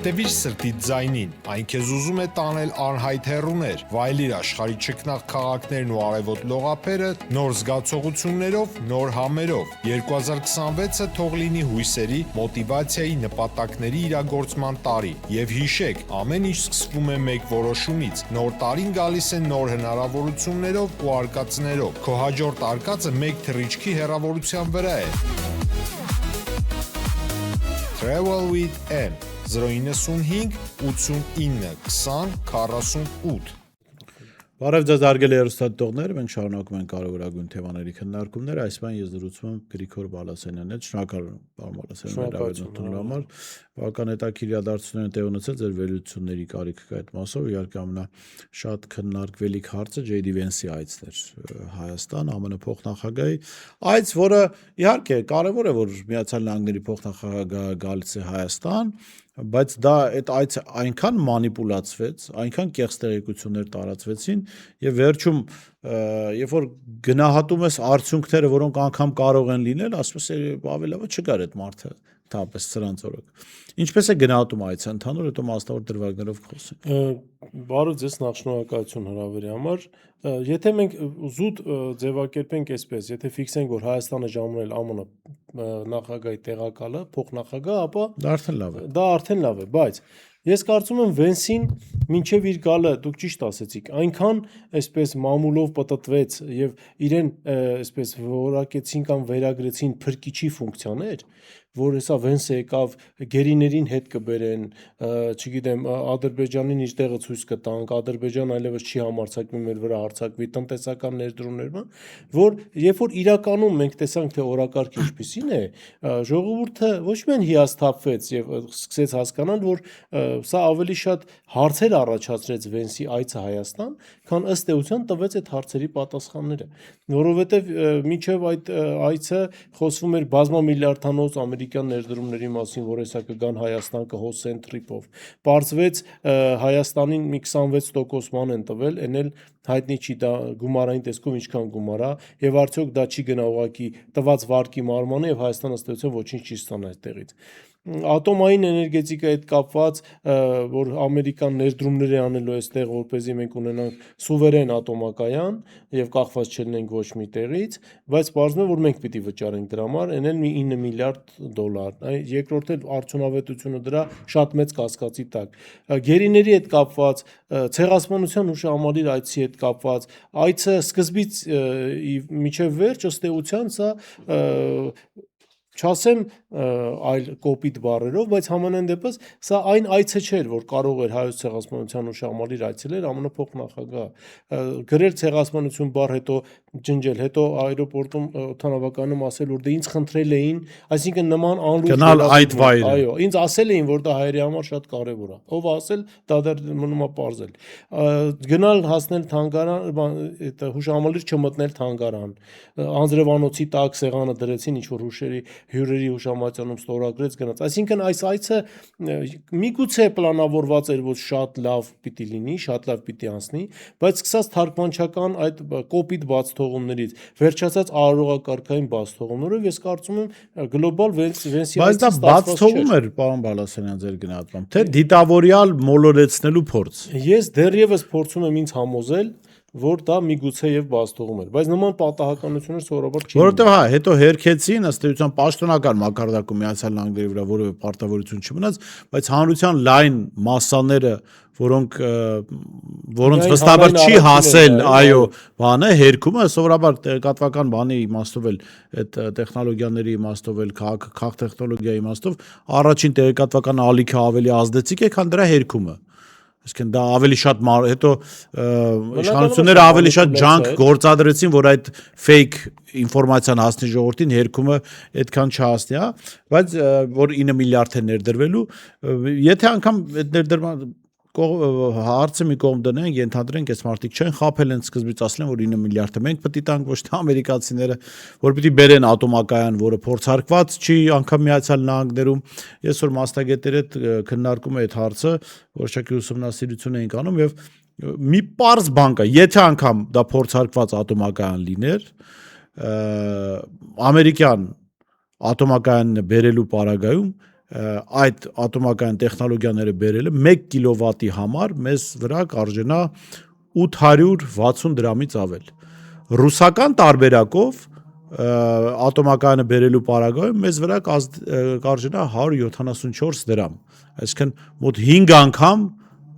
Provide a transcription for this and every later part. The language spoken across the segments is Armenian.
Հետևիր սրտիդ ձայնին, այն քեզ ուզում է տանել անհայտ հեռուներ, վայելիր աշխարհի չքնաղ քաղաքներն ու արևոտ լողափերը նոր զգացողություններով, նոր համերով։ 2026-ը թող լինի հույսերի, մոտիվացիայի, նպատակների իրագործման տարի։ Եվ հիշեք, ամեն ինչ սկսվում է մեկ որոշումից։ Նոր տարին գալիս է նոր հնարավորություններով ու արկածներով։ Քո հաջորդ արկածը մեկ թռիչքի հեռավորության վրա է։ Travel with M 095 89 20 48 Բարև ձեզ հարգելի հեռուստադիտողներ, մենք շարունակում ենք կարևորագույն թեմաների քննարկումները, այս բան ես զրուցում եմ Գրիգոր Բալասանյանն հետ, շնորհակալ պարոն Բալասանյան հրավերությունների համար, բավական հետաքրքիր իրադարձություններ տեղ ունեցել, ձեր վերլուծությունների կարիք կա այդ մասով, իհարկե ամենաշատ քննարկվելիք հարցը J.D. Vance-ի այցն էր Հայաստան, ԱՄՆ փոխնախագահի այց, որը իհարկե կարևոր է, որ Միացյալ Նահանգների փոխնախագահը գալիս է Հայաստան, բայց դա այդ այցը այնքան մանիպուլացվեց, այնքան կեղծ տեղեկություններ տարածվեցին եւ վերջում երբ որ գնահատում ես արդյունքները, որոնք անգամ կարող են լինել, ասում ես ավելի լավ չգար այդ մարդը թափես սրանց օրոք։ Ինչպես է գնահատում այցը ընդհանուր, հետո մասնավոր դրվագներով կխոսենք։ Բարև ձեզ, նախ շնորհակալություն հրավերի համար։ Եթե մենք զուտ ձևակերպենք այսպես, եթե ֆիքսենք, որ Հայաստանը ժամանել ԱՄՆ նախագահի տեղակալը, փոխնախագահ, ապա դա արդեն լավ է, բայց ես կարծում եմ Վենսին մինչև իր գալը, դուք ճիշտ ասեցիք, այնքան այսպես մամուլով պտտվեց եւ իրեն այսպես որակեցին կամ վերագրեցին փրկիչի ֆունկցիաներ, որ հեսա Վենսը եկավ գերիներին հետ կբերեն, չգիտեմ, Ադրբեջանին իր տեղը ցույց կտանք, Ադրբեջան այլևս չի համարձակվի մեր վրա հարձակվի, տնտեսական ներդրումներ, որ երբ որ իրականում մենք տեսանք թե օրակարգը ինչպիսին է, ժողովուրդը ոչ միայն հիասթափվեց եւ սկսեց հասկանալ, որ սա ավելի շատ հարցեր առաջացրեց Վենսի այցը Հայաստան, քան ըստ էության տվեց այդ հարցերի պատասխանները, որովհետեւ մինչեւ այդ այցը խոսվում էր բազմամիլիարդանոց ամերիկյան ներդրումների մասին, որ հեսա կգան Հայաստան կհոսեն տրիպով։ Պարզվեց Հայաստանին մի 26% ման են տվել, այն էլ հայտնի չի դա գումարային տեսքով ինչքան գումար է, եւ արդյոք դա չի գնա ուղղակի տված վարկի մարմանը եւ Հայաստանը ըստ էության ոչինչ չի ստանա այդտեղից։ Ատոմային էներգետիկայի հետ կապված, որ ամերիկան ներդրումներ է անելու այստեղ, որպեսզի մենք ունենանք սուվերեն ատոմակայան եւ կախված չլինենք ոչ մի տեղից, բայց պարզվում է, որ մենք պիտի վճարենք դրա համար, այն էլ մի 9 միլիարդ դոլար։ Երկրորդ էլ արդյունավետությունը դրա շատ մեծ կասկածի տակ։ Գերիների հետ կապված, ցեղասպանության հուշահամալիր այցի հետ կապված, այցը սկզբից մինչև վերջ ըստ էության սա չասեմ այլ կոպիտ բառերով, բայց համենայն դեպս սա այն այցը չէր, որ կարող էր հայոց ցեղասպանության հուշահամալիր այցելել ԱՄՆ փոխնախագահ, գրել ցեղասպանություն բառ, հետո ջնջել, հետո այրոպորտում օդանավակայանում ասել, որ դե ինձ խնդրել էին, այսինքն նման անլուրջ գնալ այդ վայրը, այո, ինձ ասել էին, որ դա հայերի համար շատ կարևոր է, ով ասել, դա դեռ մնում է պարզել, գնալ հասնել թանգարան, այդ հուշահամալիր չմտնել թանգարան, անձրևանոցի տակ սեղանը դրեցին, ինչ որ հյուրերի հուշամատյանում ստորագրեց գնաց, այսինքն այս այցը միգուցե պլանավորված էր, որ շատ լավ պիտի լինի, շատ լավ պիտի անցնի, բայց սկսած թարգմանչական այդ կոպիտ բացթողումներից, վերջացած արարողակարգային բացթողումներով ես կարծում եմ գլոբալ Վենսի բայց դա բացթողում էր, պարոն Բալասանյան, ձեր գնահատմամբ, թե դիտավորյալ մոլորեցնելու փորձ։ Ես դեռևս փորձում եմ ինձ համոզել, որ դա միգուցե եւ բացթողում էր, բայց նման պատահականություններ սովորաբար չի։ Որովհետեւ հա, հետո հերքեցին ըստ էության պաշտոնական մակարդակում Միացյալ Նահանգների վրա որևէ պարտավորություն չմնաց, բայց հանրության լայն մասաները, որոնց վստահաբար չի հասել, այո, բանը հերքումը սովորաբար տեղեկատվական բանի իմաստով էլ այդ տեխնոլոգիաների իմաստով էլ քաղտեխնոլոգիայի իմաստով առաջին տեղեկատվական ալիքը ավելի ազդեցիկ է, քան դրա հերքումը։ Այսինքն դա ավելի շատ հետո իշխանությունները ավելի շատ ջանք գործադրեցին, որ այդ fake ինֆորմացիան հասնի ժողովրդին, հերքումը այդքան չհասնի, հա, բայց որ 9 միլիարդ է ներդրվելու, եթե անգամ այդ ներդրման հարցը մի կողմ դնենք, ենթադրենք այս մարդիկ չեն խաբել են սկզբից ասել են, որ 9 միլիարդը մենք պետք է տանք, ոչ թե ամերիկացիները, որ պիտի բերեն ատոմակայան, որը փորձարկված չի անգամ Միացյալ Նահանգներում։ Ես որ մասնագետների հետ քննարկում եմ այդ հարցը, որոշակի ուսումնասիրություն էինք անում եւ մի պարզ բան կա, եթե անգամ դա փորձարկված ատոմակայան լիներ, ամերիկյան ատոմակայանը բերելու պարագայում այդ ատոմական տեխնոլոգիաները բերելը 1 կիլովատի համար մեզ վրա կարժենա 860 դրամից ավել։ Ռուսական տարբերակով ատոմակայանը բերելու պարագայում մեզ վրա կարժենա 174 դրամ, այսինքն մոտ 5 անգամ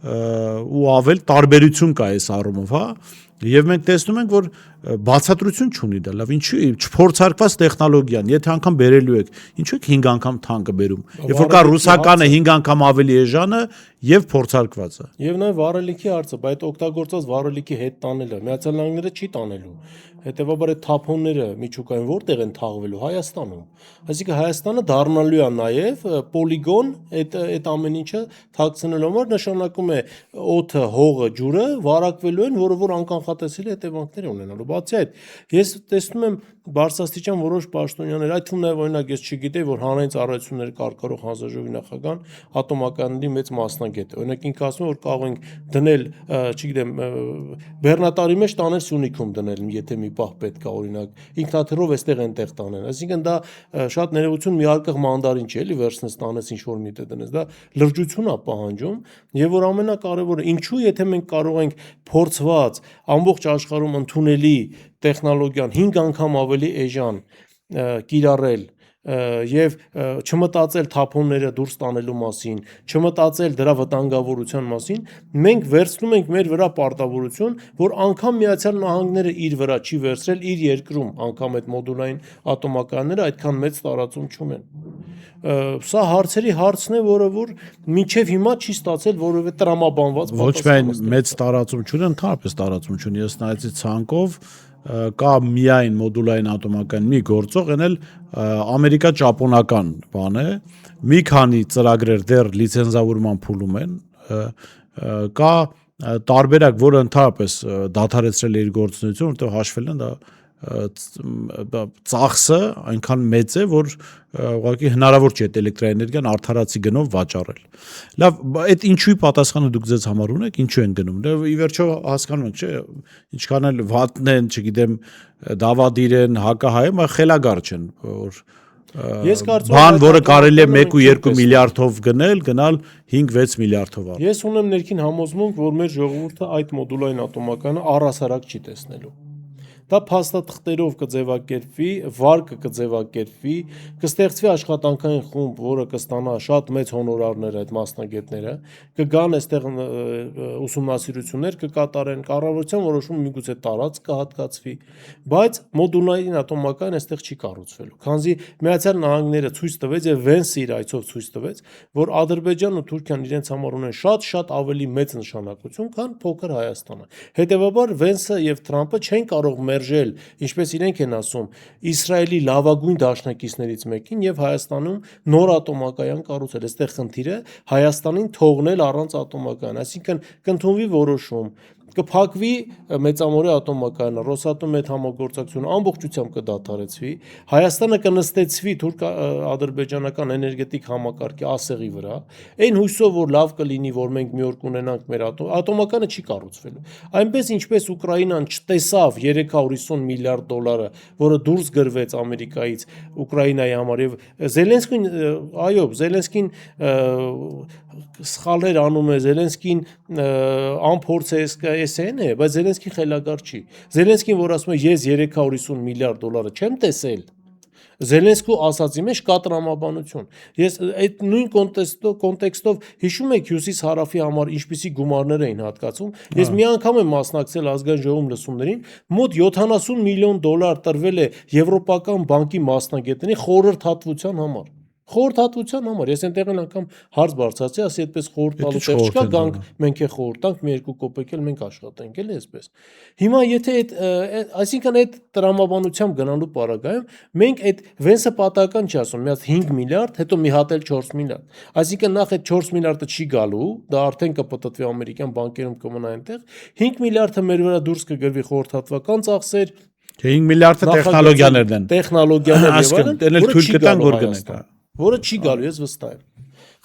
ու ավել տարբերություն կա այս առումով, հա, եւ մենք տեսնում ենք, որ բացատրություն չունի դա, լավ, ինչու չփորձարկված տեխնոլոգիան, եթե անգամ բերելու եք, ինչու եք 5 անգամ թանկը բերում, երբ որ կա ռուսականը 5 անգամ ավելի էժանը եւ փորձարկվածը։ Եվ նաեւ վառելիքի հարցը, բայց օգտագործած վառելիքի հետ տանելը Միացյալ Նահանգները չի տանելու։ Հետևաբար այդ թափոնները միջուկային որտեղ են թաղվելու Հայաստանում։ Այսինքն Հայաստանը դառնալու է նաև պոլիգոն այդ ամեն ինչը թաքցնելու համար նշանակում է օդը, հողը, ջուրը վարակվելու են, որը որ անկանխատեսելի հետևանքներ ունենալու։ Բացի այդ, ես տեսնում եմ բարձրաստիճան որոշ պաշտոնյաներ, այդ թվում նաև օրինակ ես չգիտեի, որ հանրային ծառայությունների կարգավորող հանձնաժողովի նախագահան ատոմականների մեծ մասնագետ է։ Օրինակ ինքը ասում է, որ կարող ենք դնել, չգիտեմ, բեռնատարի մեջ տանել Սյունիքում դնել, եթե մի պահ պետք է օրինակ ինքնաթիռով այստեղ այնտեղ տանեն, այսինքն դա շատ ներողություն մի արկղ մանդարին չէ, էլի վերցնես տանես ինչ որ միտը դնես, դա լրջություն է պահանջում, եւ որ ամենակարևորը ինչու եթե մենք կարող ենք փորձված ամբողջ աշխարհում ընդունելի տեխնոլոգիան 5 անգամ ավելի էժան կիրառել եւ չմտածել թափոնները դուրս տանելու մասին, չմտածել դրա վտանգավորության մասին, մենք վերցնում ենք մեր վրա պարտավորություն, որ անգամ Միացյալ Նահանգները իր վրա չի վերցրել իր երկրում, անգամ այդ մոդուլային ատոմականները այդքան մեծ տարածում չունեն։ Սա հարցերի հարցն է, որը որ մինչև հիմա չի ստացել որևէ տրամաբանված ոչ միայն մեծ տարածում չունեն, ընդհանրապես տարածում չունի, ես նայեցի ցանկով կա միայն մոդուլային ատոմական մի գործող, այն էլ ամերիկա-ճապոնական բան է, մի քանի ծրագրեր դեռ լիցենզավորման փուլում են, կա տարբերակ, որը ընդհանրապես դադարեցրել է իր գործունեությունը, որտեղ հաշվել են դա ծախսը այնքան մեծ է, որ ուղղակի հնարավոր չէ այդ էլեկտրաէներգիան արդարացի գնով վաճառել։ Լավ, այդ ինչու պատասխանը դուք ձեզ համար ունեք, ինչու են գնում։ Դե ի վերջո հասկանում եք, չէ, ինչքան էլ վատն են, չգիտեմ, դավադիր են, հակահայ, խելագար չեն, որ բան, որը կարելի է 1 ու 2 միլիարդով գնալ 5-6 միլիարդով առ։ Ես ունեմ ներքին համոզմունք, որ մեր ժողովուրդը այդ մոդուլային ատոմականը առհասարակ չի տեսնելու։ Դա փաստաթղթերով կձևակերպվի, վարկը կձևակերպվի, կստեղծվի աշխատանքային խումբ, որը կստանա շատ մեծ հոնորարներ այդ մասնագետները, կգան այստեղ ուսումնասիրություններ կկատարեն, կառավարության որոշում միգուցե տարածք կհատկացվի, բայց մոդուլային ատոմական այստեղ չի կառուցվելու, քանզի Միացյալ Նահանգները ցույց տվեց եւ Վենսը իր այցով ցույց տվեց, որ Ադրբեջանն ու Թուրքիան իրենց համար ունեն շատ ավելի մեծ նշանակություն, քան փոքր Հայաստանը։ Հետևաբար Վենսը եւ Թրամփը չեն կարող մերժել, ինչպես իրենք են ասում, Իսրայելի լավագույն դաշնակիցներից մեկին եւ Հայաստանում նոր ատոմակայան կառուցել։ Այստեղ խնդիրը Հայաստանին թողնել առանց ատոմակայան, այսինքն կընդունվի որոշում, կփակվի մեծամորի ատոմակայանը, Ռոսատոմի հետ համագործակցությունը ամբողջությամբ կդադարեցվի, Հայաստանը կնստեցվի թուրք-ադրբեջանական էներգետիկ համակարգի ասեղի վրա, այն հույսով, որ լավ կլինի, որ մենք մի օր կունենանք մեր ատոմականը չի կառուցվելու։ Այնպես ինչպես Ուկրաինան չտեսավ 350 միլիարդ դոլարը, որը դուրս գրվեց Ամերիկայից Ուկրաինայի համար եւ Զելենսկին, այո, Զելենսկին սխալներ անում է, Զելենսկին անփորձ է, էսեն է, բայց Զելենսկին խելագար չի։ Զելենսկին, որ ասում է ես 350 միլիարդ դոլարը չեմ տեսել, Զելենսկու ասացի մեջ կա տրամաբանություն։ Ես այդ նույն կոնտեքստով հիշում եք հյուսիս-հարավի համար ինչպիսի գումարներ էին հատկացում։ Ես մի անգամ եմ մասնակցել ազգային ժողովում լսումներին, մոտ 70 միլիոն դոլար տրվել է Եվրոպական բանկի մասնագետների խորհրդատվության համար։ Խորհրդատվության համար ես այնտեղ անգամ հարց բարձրացի, ասի այդպես խորհուրդ տալու տեղ չկա, գանք մենք է խորհուրդ տանք, մի 2 կոպեկ էլ մենք աշխատենք, էլի այսպես։ Հիմա եթե այդ, այսինքն այդ տրամաբանությամբ գնալու պարագայում մենք այդ Վենսը պատահական չի ասում, միած 5 միլիարդ, հետո մի հատ էլ 4 միլիարդ։ Այսինքն նախ այդ 4 միլիարդը չի գալու, դա արդեն կպտտվի ամերիկյան բանկերում կմնա այնտեղ, 5 միլիարդը մեր վրա դուրս կգրվի խորհրդատվական ծախսեր, 5 միլիարդը տեխնոլոգիաներն են։ Տեխնոլոգիաներ եւ այլն, որը թույլ կտան որ գնենք, որը չի գալու, ես վստահ եմ։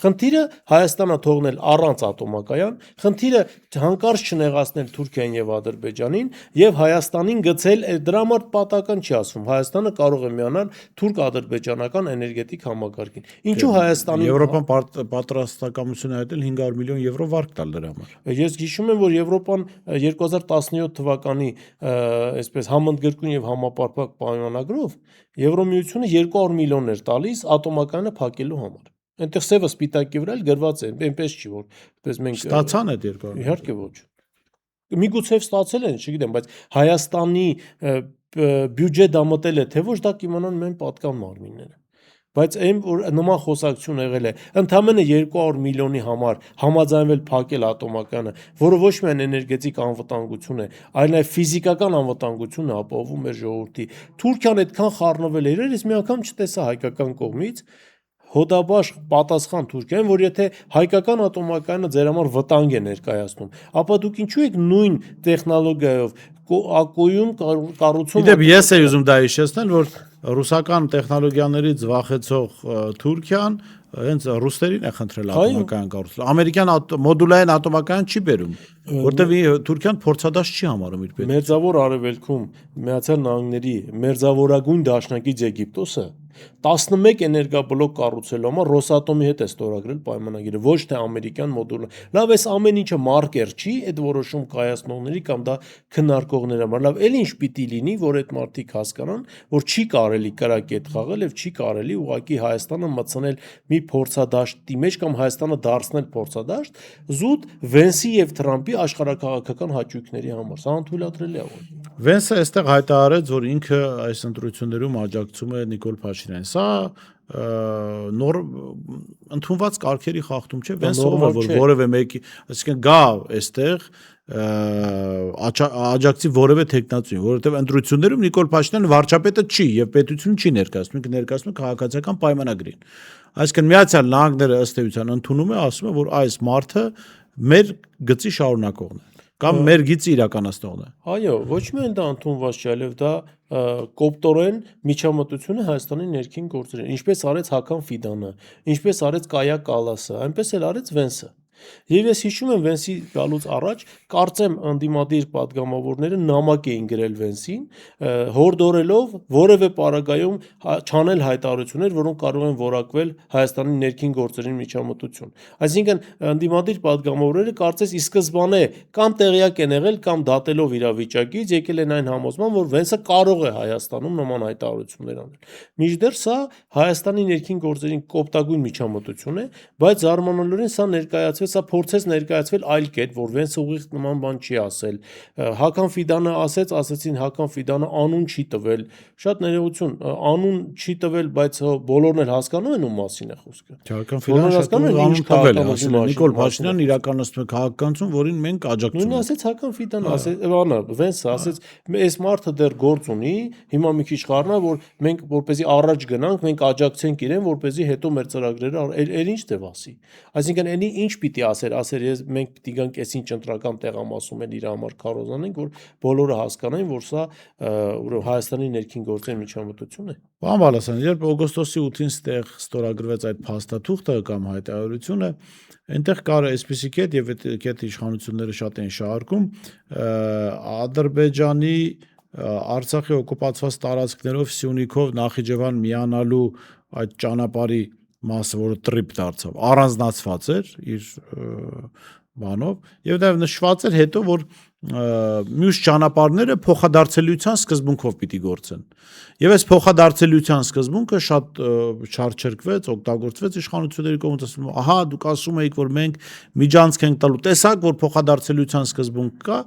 Խնդիրը Հայաստանը թողնել առանց ատոմակայան, խնդիրը հանկարծ չնեղացնել Թուրքիային եւ Ադրբեջանին եւ Հայաստանին գցել դրա համար պատական չի ասվում։ Հայաստանը կարող է միանալ թուրք-ադրբեջանական էներգետիկ համակարգին։ Ինչու Հայաստանի Եվրոպան պատրաստակամություն է հայտնել 500 միլիոն եվրո վարկ տալ դրա համար։ Ես հիշում եմ, որ Եվրոպան 2017 թվականի այսպես համընդգրկուն եւ համապարփակ պայմանագրով Եվրոմիությունը 200 միլիոն էր տալիս ատոմակայանը փակելու համար։ Այնտեղ սևը սպիտակի վրա էլ գրված է, այնպես չի որ այդպես մենք Ստացան այդ 200։ Իհարկե ոչ։ Միգուցե ստացել են, չգիտեմ, բայց Հայաստանի բյուջե դա մտել է, թե ոչ դա կիմանան մեն պատկան մարմինները։ Բայց այն որ նման խոսակցություն եղել է, ընդամենը 200 միլիոնի համար համաձայնվել փակել ատոմակայանը, որը ոչ միայն էներգետիկ անվտանգություն է, այլ նաև ֆիզիկական անվտանգություն է ապահովում մեր ժողովրդի։ Թուրքիան այդքան խառնվել է իրար, ես մի անգամ չտեսա հայկական կողմից հոդաբաշ պատասխան Թուրքիային, որ եթե հայկական ատոմակայանը ձեր համար վտանգ է ներկայացնում, ապա դուք ինչու եք նույն տեխնոլոգիայով ակոյում կառուցում։ Իդեպ ես էի ուզում դա հիշեցնել, որ ռուսական տեխնոլոգիաներից վախեցող Թուրքիան հենց ռուսերին է խնդրել ատոմակայան կառուցել։ Ամերիկյան մոդուլային ատոմակայան չի բերում, որտեղ Թուրքիան փորձադաշտ չի համարում իր պետք։ Մերձավոր Արևելքում Միացյալ Նահանգների մերձավորագույն դաշնակից Եգիպտոսը 11 էներգաբլոկ կառուցելու համար Ռոսատոմի հետ է ստորագրել պայմանագիրը, ոչ թե ամերիկյան մոդուլը։ Լավ, այս ամեն ինչը մարկեր չի այդ որոշում կայացնողների կամ դա քննարկողների համար։ Լավ, ել ինչ պիտի լինի, որ այդ մարդիկ հասկանան, որ չի կարելի կրակետ խաղալ եւ չի կարելի ուղղակի Հայաստանը մտցնել մի փորձադաշտի մեջ կամ Հայաստանը դարձնել փորձադաշտ զուտ Վենսի եւ Թրամփի աշխարհակաղակական հաճույքների համար։ Սա անթույլատրելի է։ Վենսը այստեղ հայտարարեց, որ ինքը այս ընտրություններում աջակցում է Նիկոլ Փաշինյանին։ Սա նոր ընդունված կարգերի խախտում չէ, Վենսը ով է, որ որևէ մեկի, այսինքն գա այստեղ աջակցի որևէ տեխնացու, որովհետև ընտրություններում Նիկոլ Փաշինյանը վարչապետը չի եւ պետությունը չի ներկայացնում, ինքը ներկայացնում է քաղաքացիական պայմանագրին։ Այսինքն Միացյալ Նահանգները ըստ էության ընդունում է, ասում է, որ այս մարդը մեր գծի շարունակողն է կամ մեր գիծի իրականացնողն է։ Այո, ոչ միայն դա ընդունված չէ, այլև դա կոպտորեն միջամտությունը Հայաստանի ներքին գործերին, ինչպես արեց Հական Ֆիդանը, ինչպես արեց Կայա Կալասը, այնպես էլ արեց Վենսը։ Եվ ես հիշում եմ Վենսի գալուց առաջ, կարծեմ անդիմադիր падգամավորները նամակ էին գրել Վենսին, հորդորելով որևէ պարագայում չանել հայտարարություններ, որոնք կարող են որակվել Հայաստանի ներքին գործերին միջամտություն։ Այսինքն անդիմադիր падգամավորները կարծես ի սկզբանե կամ տեղյակ են եղել կամ դատելով իրավիճակից եկել են այն համոզման, որ Վենսը կարող է Հայաստանում նման հայտարարություններ անել։ Մինչդեռ սա Հայաստանի ներքին գործերին կոպտագույն միջամտություն է, բայց զարմանալիորեն սա ներկայացվեց, սա փորձեց ներկայացվել այլ կերպ, որ Վենսը ուղիղ նման բան չի ասել։ Հական Ֆիդանը ասեցին Հական Ֆիդանը անուն չի տվել։ Շատ ներողություն, անուն չի տվել, բայց բոլորն էլ հասկանում են ում մասին է խոսքը։ Հական Ֆիդանը շատ անուն տվել է, ասել է Նիկոլ Փաշինյանն իրականացնում է քաղաքականություն, որին մենք աջակցում ենք։ Նույն ասեց Հական Ֆիդան, Վենսը ասեց, այս մարդը դեռ գործ ունի, հիմա մի քիչ խառնա, որ մենք որպեսզի առաջ գնանք, մենք աջակցենք իրեն, որպեսզի հետո մեր ծրագրերը էլ ինչ դեպ ասի։ Այսինքն այնի ինչ պիտի ասեր ես մենք պիտի գանք այսինչ ընտրական տեղամասում էլ իր համար քարոզանենք, որ բոլորը հասկանային, որ սա Հայաստանի ներքին գործերի միջամտություն է։ Պարոն Բալասյան, երբ օգոստոսի 8-ին ստեղ ստորագրվեց այդ փաստաթուղթը կամ հայտարարությունը, այնտեղ կար այսպիսի կետ եւ այդ կետի իշխանությունները շատ են շահարկում Ադրբեջանի Արցախի օկուպացված տարածքներով Սյունիքով Նախիջևան միանալու այդ ճանապարհի մասը, որը տրիպ դարձավ, առանձնացված էր իր բանով եւ դա նշված էր հետո, որ մյուս ճանապարհները փոխադարձելիության սկզբունքով պիտի գործեն։ Եվ այս փոխադարձելիության սկզբունքը շատ չարչերկվեց, օգտագործվեց իշխանությունների կողմից, ասում ահա դուք ասում եք, որ մենք միջանցք ենք տալու, տեսակ, որ փոխադարձելիության սկզբունք կա,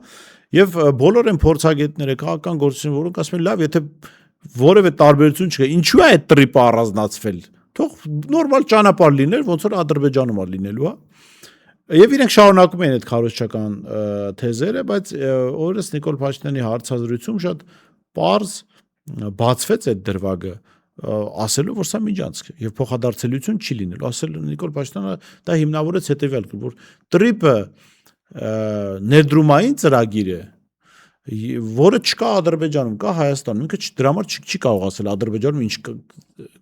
եւ բոլոր այն փորձագետները, քաղաքական գործիչները, որոնք ասում են, լավ, եթե որևէ տարբերություն չկա, ինչու է այդ տրիպը առանձնացվել։ Թող նորմալ ճանապարհ լիներ, ոնց որ Ադրբեջանում է լինելու, հա։ Եվ իրենք շարունակում են այդ քարոզչական թեզերը, բայց օրս Նիկոլ Փաշինյանի հարցազրույցում շատ պարզ բացվեց այդ դրվագը, ասելով, որ սա միջանցք է եւ փոխադարձելիություն չի լինելու։ Ասել Նիկոլ Փաշինյանը դա հիմնավորեց հետեւյալ, որ տրիպը ներդրումային ծրագիր է որը չկա Ադրբեջանում, կա Հայաստանում։ Ինքը դրա համար չի կարող ասել Ադրբեջանում ինչ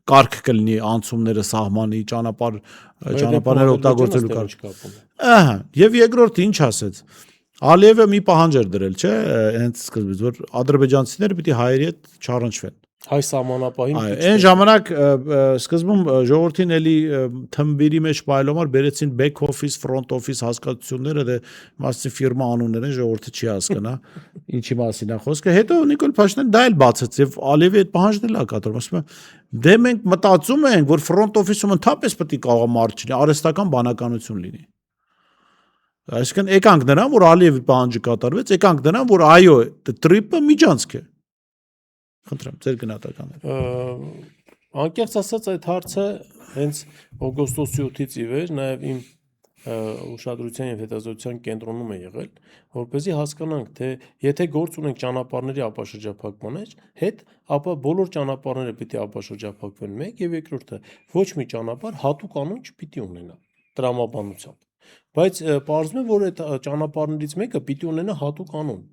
կարգ կլինի անցումները սահմանի ճանապարհներ օգտագործելու կարգ։ Ահա, եւ երկրորդը ինչ ասեց։ Ալիևը մի պահանջ էր դրել, չէ՞, հենց սկզբից, որ ադրբեջանցիները պիտի հայերի հետ չառնչվեն։ Հայ սահմանապահին Այն ժամանակ սկզբում ժողովրդին էլի թմբիրի մեջ պայլոմար բերեցին back office, front office հասկացությունները, դե մասի ֆիրմա անուններ են, ժողովուրդը չի հասկանա ինչի մասին է խոսքը։ Հետո Նիկոլ Փաշինյանը դա էլ բացեց եւ Ալիևի այդ պահանջն էլ ակատարում, ասում է դե մենք մտածում ենք, որ front office-ում ընդհանրապես պետք է կողմարդ չլինի, արհեստական բանականություն լինի։ Այսինքն եկանք նրան, որ Ալիևի պահանջը կատարվեց, եկանք նրան, որ այո, տրիպը միջանցք է։ Խնդրեմ, ձեր գնահատականները։ Անկեղծ ասած այդ հարցը հենց օգոստոսի 8-ից ի վեր նաև իմ ուշադրության եւ հետազոտության կենտրոնում է եղել, որպեսզի հասկանանք, թե եթե գործ ունենք ճանապարհների ապաշրջափակման հետ, ապա բոլոր ճանապարհները պիտի ապաշրջափակվեն մեկ եւ երկրորդը ոչ մի ճանապարհ հատուկ անուն չպիտի ունենա տրամաբանությամբ։ Բայց պարզվում է, որ այդ ճանապարհներից մեկը պիտի ունենա հատուկ անուն։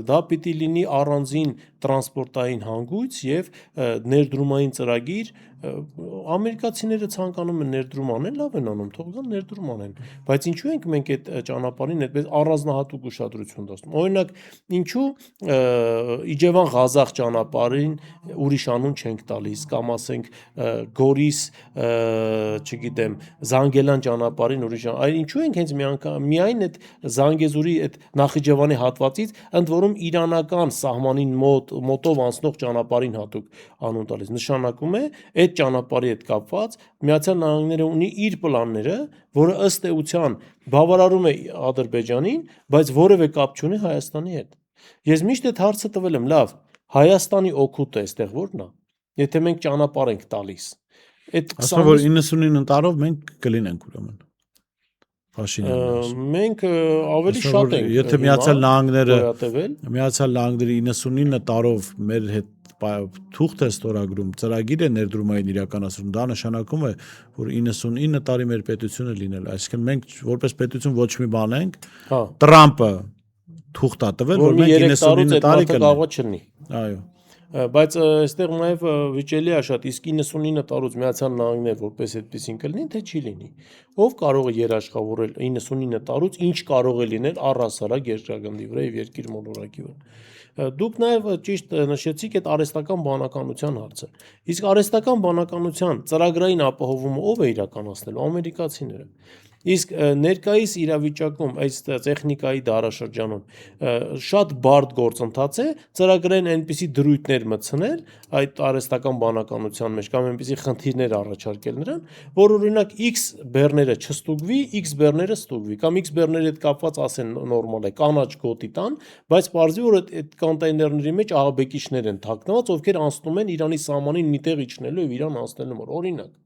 Դա պիտի լինի առանձին տրանսպորտային հանգույց եւ ներդրումային ծրագիր։ Ամերիկացիները ցանկանում են ներդրում անել, լավ են անում, թող գան ներդրում անեն։ Բայց ինչու ենք մենք այդ ճանապարհին այդպես առանձնահատուկ ուշադրություն դարձնում։ Օրինակ, ինչու Իջևան-Ղազախ ճանապարհին ուրիշ անուն չենք տալիս, կամ ասենք Գորիս, չգիտեմ, Զանգելան ճանապարհին ուրիշ անուն։ Այն ինչու ենք հենց միայն այդ Զանգեզուրի այդ Նախիջևանի հատվածից ընդ որում իրանական սահմանին մոտով անցնող ճանապարհին հատուկ անուն տալիս։ Նշանակում է այդ ճանապարհի հետ կապված Միացյալ Նահանգները ունի իր պլանները, որը ըստ էության բավարարում է Ադրբեջանին, բայց որևէ կապ չունի Հայաստանի հետ։ Ես միշտ այդ հարցը տվել եմ, լավ, Հայաստանի օգուտը այստեղ ո՞րն է։ Եթե մենք ճանապարհ ենք տալիս, այդ 20 որ 99 տարով մենք կլինենք ուրեմն։ Մենք ավելի շատ ենք։ Եթե Միացյալ Նահանգները 99 տարով մեր հետ թուղթ է ստորագրում, ծրագիր է ներդրումային իրականացնում, դա նշանակում է, որ 99 տարի մեր պետությունը լինել։ Այսինքն մենք որպես պետություն ոչ մի բան ենք, Տրամպը թուղթ է տվել, որ մենք 99 տարի կլինենք։ Այո։ Բայց այստեղ նաև վիճելի է շատ, իսկ 99 տարուց Միացյալ Նահանգներ որպես այդպեսին կլինի, թե չի լինի։ Ով կարող է երաշխավորել 99 տարուց ինչ կարող է լինել առհասարակ երկրագնդի վրա եւ երկիր մոլորակի վրա։ Դուք նաև ճիշտ նշեցիք այդ արհեստական բանականության հարցը։ Իսկ արհեստական բանականության ծրագրային ապահովումը ով է իրականացնելու? Ամերիկացիները։ Իսկ ներկայիս իրավիճակում այս տեխնիկայի դարաշրջանում շատ բարդ գործընթաց է ծրագրային այնպիսի դրույթներ մտցնել այդ արհեստական բանականության մեջ կամ այնպիսի խնդիրներ առաջարկել նրան, որ օրինակ X բեռները չստուգվի, X բեռները ստուգվի կամ X բեռների հետ կապված ասեն նորմալ է, կանաչ գոտի տան, բայց պարզվի որ այդ կոնտեյներների մեջ աղբեկիչներ են թաքնված, ովքեր անցնում են Իրանի սահմանին մի տեղ իջնելու եւ Իրան անցնելու համար, օրինակ։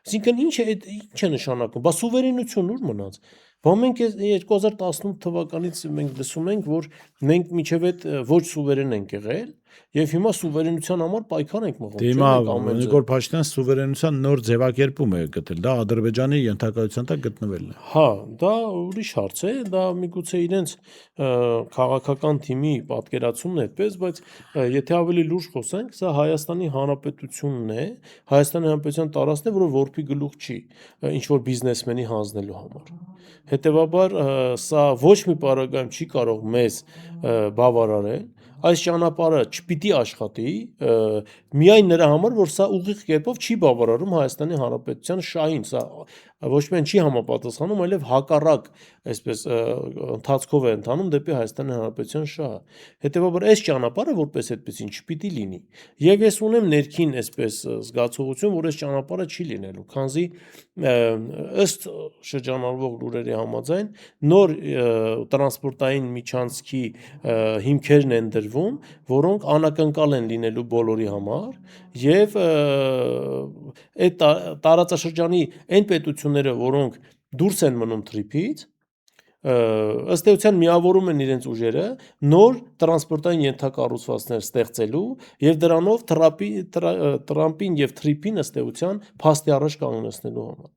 Այսինքն ինչ է նշանակում, բա սուվերենություն ուր մնաց։ Բա մենք 2018 թվականից մենք լսում ենք, որ մենք միջև այդ ոչ սուվերեն ենք եղել եւ հիմա սուվերենության համար պայքար ենք մղում։ Հիմա Նիկոլ Փաշինյանը սուվերենության նոր ձևակերպում է գտել, դա Ադրբեջանի ենթակայության տակ գտնվելն է։ Հա, դա ուրիշ հարց է, դա միգուցե իրենց քաղաքական թիմի պատկերացումն է այդպես, բայց եթե ավելի լուրջ խոսենք, սա Հայաստանի Հանրապետությունն է, Հայաստանի Հանրապետության տարածքն է, որը որբի գլուխ չի, ինչ որ բիզնեսմենի հանձնելու համար։ Հետևաբար սա ոչ մի պարագայում չի կարող մեզ բավարարել, այս ճանապարհը չպիտի աշխատի միայն նրա համար, որ սա ուղիղ կերպով չի բավարարում Հայաստանի Հանրապետության շահին, սա ոչ միայն չի համապատասխանում, այլև հակառակ այսպես ընթացքով է ընթանում դեպի Հայաստանի Հանրապետության շահը։ Հետևաբար այս ճանապարհը որպես այդպեսին չպիտի լինի։ Եվ ես ունեմ ներքին այսպես զգացողություն, որ այս ճանապարհը չի լինելու, քանզի ըստ շրջանառվող լուրերի համաձայն նոր տրանսպորտային միջանցքի հիմքերն են դրվում, որոնք անակնկալ են լինելու բոլորի համար եւ այդ տարածաշրջանի այն պետությունները, որոնք դուրս են մնում թրիփից, ըստ էության միավորում են իրենց ուժերը նոր տրանսպորտային ենթակառուցվածքներ ստեղծելու եւ դրանով Տրամպին եւ թրիփին ըստ էության փաստի առաջ կանգնեցնելու համար։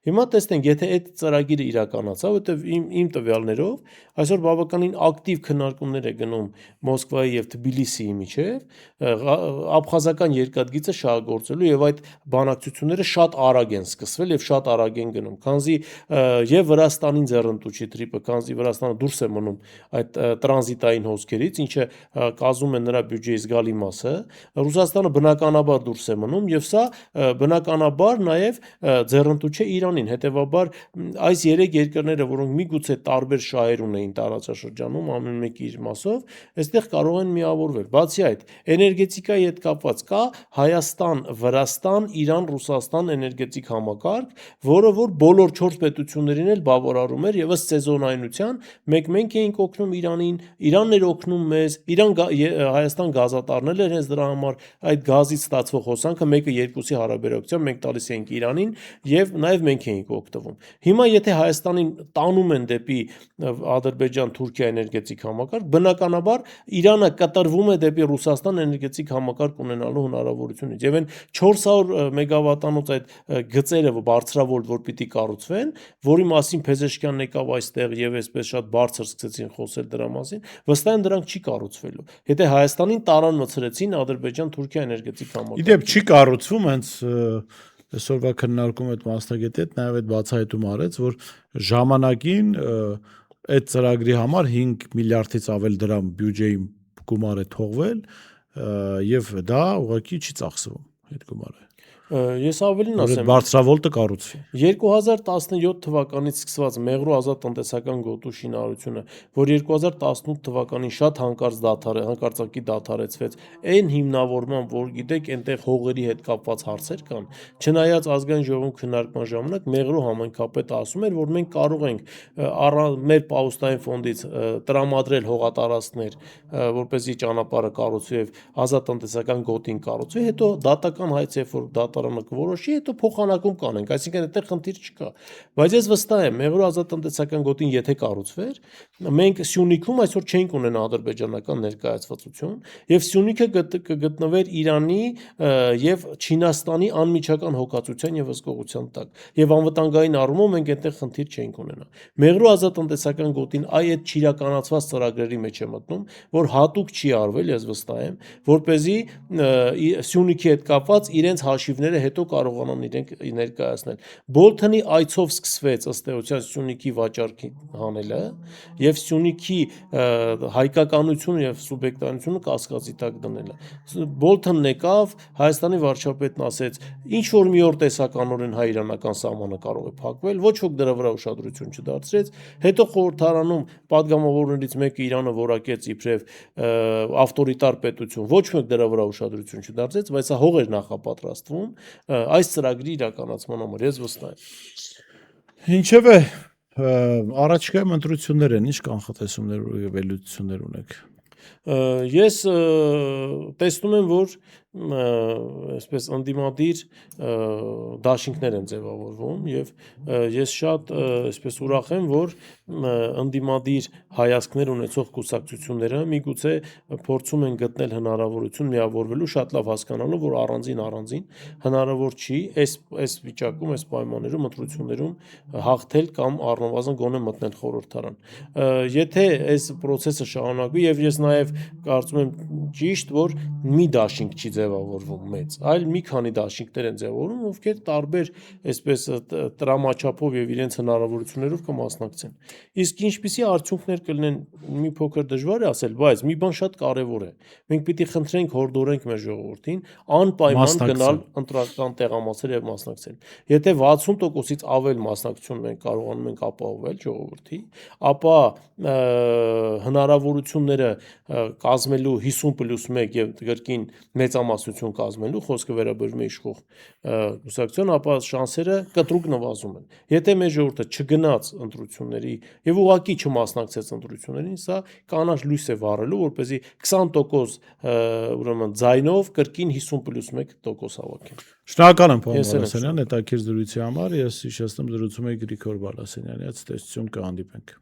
Հիմա տեսնենք, եթե այդ ծրագիրը իրականացավ, որտեվ իմ տվյալներով այսօր բավականին ակտիվ քննարկումներ է գնում Մոսկվայի եւ Թբիլիսիի միջև աբխազական երկաթգիծը շահագործելու եւ այդ բանակցությունները շատ արագ են սկսվել եւ շատ արագ են գնում, քանզի եւ Վրաստանին ձեռնտու չի Տրիպը, քանզի Վրաստանը դուրս է մնում այդ տրանզիտային հոսքերից, ինչը կազմում է նրա բյուջեի զգալի մասը, Ռուսաստանը բնականաբար դուրս է մնում եւ սա բնականաբար նաեւ ձեռնտու չէ Իրանին, հետեւաբար այս երեք երկրները, որոնք միգուցե տարբեր շահեր ունեին տարածաշրջանում, ամեն մեկը իր մասով, այստեղ կարող են միավորվել։ Բացի այդ, էներգետիկայի հետ կապված կա Հայաստան, Վրաստան, Իրան, Ռուսաստան էներգետիկ համակարգ, որը որ բոլոր 4 պետություններին էլ բավարարում էր եւ ըստ սեզոնայնության մենք էինք օգնում Իրանին, Իրանն էր օգնում մեզ, Հայաստան գազատարնել էր հենց դրա համար այդ գազից ստացվող հոսանքը մեկը երկուսի հարաբերակցությամբ մենք տալիս էինք Իրանին եւ նաեւ մենք էինք օգտվում։ Հիմա եթե Հայաստանին տանում են դեպի Ադրբեջան-Թուրքիա էներգետիկ համակարգ, բնականաբար Իրանը կտրվում է դեպի Ռուսաստան էներգետիկ համակարգ ունենալու հնարավորությունից եւ այն 400 մեգավատանոց այդ գծերը բարձրավոլտ որ պիտի կառուցվեն, որի մասին Փեզեշքյանն եկավ այստեղ եւ այսպես շատ բարձր սկսեցին խոսել դրա մասին, վստահ եմ դրանք չի կառուցվելու։ Եթե Հայաստանին տարան մցրեցին Ադրբեջան-Թուրքիա էներգետիկ համակարգ։ Իդեպ չի կառուցվում հենց այսօրվա քննարկում այդ մասնագետի հետ նաև այդ բացահայտում արեց, որ ժամանակին այդ ծրագրի համար 5 միլիարդից ավել դրամ բյուջեի գումար է թողվել եւ դա ուղղակի չի ծախսվում այդ գումարը։ Ես ավելին ասեմ, բարձրավոլտը կառուցվի 2017 թվականից սկսված Մեղրու ազատ տնտեսական գոտու շինարարությունը, որ 2018 թվականին շատ հանկարծակի դադարեցվեց, այն հիմնավորման, որ գիտեք, այնտեղ հողերի հետ կապված հարցեր կան, չնայած ազգային ժողովում քննարկման ժամանակ Մեղրու համայնքապետը ասում էր, որ մենք կարող ենք մեր պահուստային ֆոնդից տրամադրել հողատարածքներ, որպեսզի ճանապարհը կառուցվի եւ ազատ տնտեսական գոտին կառուցվի, հետո դատական հայց երբ որ դատարանը կորոշի, հետո փոխանակում կանենք, այսինքն այդտեղ խնդիր չկա։ Բայց ես վստահ եմ, Մեղրու ազատ տնտեսական գոտին եթե կառուցվեր, մենք Սյունիքում այսօր չենք ունենա ադրբեջանական ներկայացվածություն, եւ Սյունիքը կգտնվեր Իրանի եւ Չինաստանի անմիջական հոգացության եւ հսկողության տակ։ Եվ անվտանգային առումով մենք այդտեղ խնդիր չենք ունենա։ Մեղրու ազատ տնտեսական գոտին այդ չիրականացված ծրագրերի մեջ է մտնում, որ հատուկ չի արվել, ես վստահ եմ, որպեսզի Սյունիքի հետ կապված իրենց հաշիվները հետո կարողանան իրենք ներկայացնել։ Բոլթոնի այցով սկսվեց ըստ էության Սյունիքի վաճառքի հանելը եւ Սյունիքի հայկականությունը եւ սուբյեկտանությունը կասկածի տակ դնելը։ Բոլթոնն եկավ, Հայաստանի վարչապետն ասեց, ինչ որ մի օր տեսականորեն հայ-իրանական սահմանը կարող է փակվել, ոչ ոք դրա վրա ուշադրություն չդարձրեց։ Հետո խորհրդարանում падգամավորներից մեկը Իրանը որակեց իբրև ավտորիտար պետություն, ոչ մեկ դրա վրա ուշադրություն չդարձրեց, բայց սա հող էր նախապատրաստվում այս ծրագրի իրականացման համար, ես վստահ եմ։ Ինչևէ, առաջիկայում ընտրություններ են, ինչ կանխատեսումներ ու ելույթներ ունեք։ Ես տեսնում եմ, որ այսպես ընդդիմադիր դաշինքներ են ձևավորվում եւ ես շատ այսպես ուրախ եմ, որ ընդդիմադիր հայացքներ ունեցող կուսակցությունները միգուցե փորձում են գտնել հնարավորություն միավորվելու, շատ լավ հասկանալով, որ առանձին հնարավոր չի այս վիճակում, այս պայմաններում ընտրություններում հաղթել կամ առնվազն գոնե մտնել խորհրդարան։ Եթե այս process-ը շարունակվի եւ ես նաեւ կարծում եմ ճիշտ, որ մի դաշինք չի ձևավորվում մեծ, այլ մի քանի դաշինքներ են ձևավորվում, ովքեր տարբեր այսպես տրամաչափով եւ իրենց հնարավորություններով կմասնակցեն։ Իսկ ինչպիսի արդյունքներ կլինեն, մի փոքր դժվար է ասել, բայց մի բան շատ կարեւոր է։ Մենք պիտի խնդրենք, հորդորենք մեր ժողովրդին անպայման գնալ ընտրական տեղամասեր եւ մասնակցել։ Եթե 60%-ից ավել մասնակցություն մենք կարողանում ենք ապահովել ժողովրդի, ապա հնարավորությունները կազմելու 50+1 եւ կրկին մեծամասնություն կազմելու, խոսքը վերաբերում է իշխող կուսակցության, ապա շանսերը կտրուկ նվազում են։ Եթե մեր ժողովուրդը չգնաց ընտրությունների եւ ուղղակի չմասնակցեց ընտրություններին, սա կանաչ լույս է վառելու, որպեսզի 20% ուրեմն ձայնով կրկին 50+1% հավաքեն։ Շնորհակալ եմ, պարոն Բալասանյան, հետաքրքիր զրույցի համար։ Ես հիշեցնում զրուցում եի Գրիգոր Բալասանյանի հետ, տեսություն կհանդիպենք։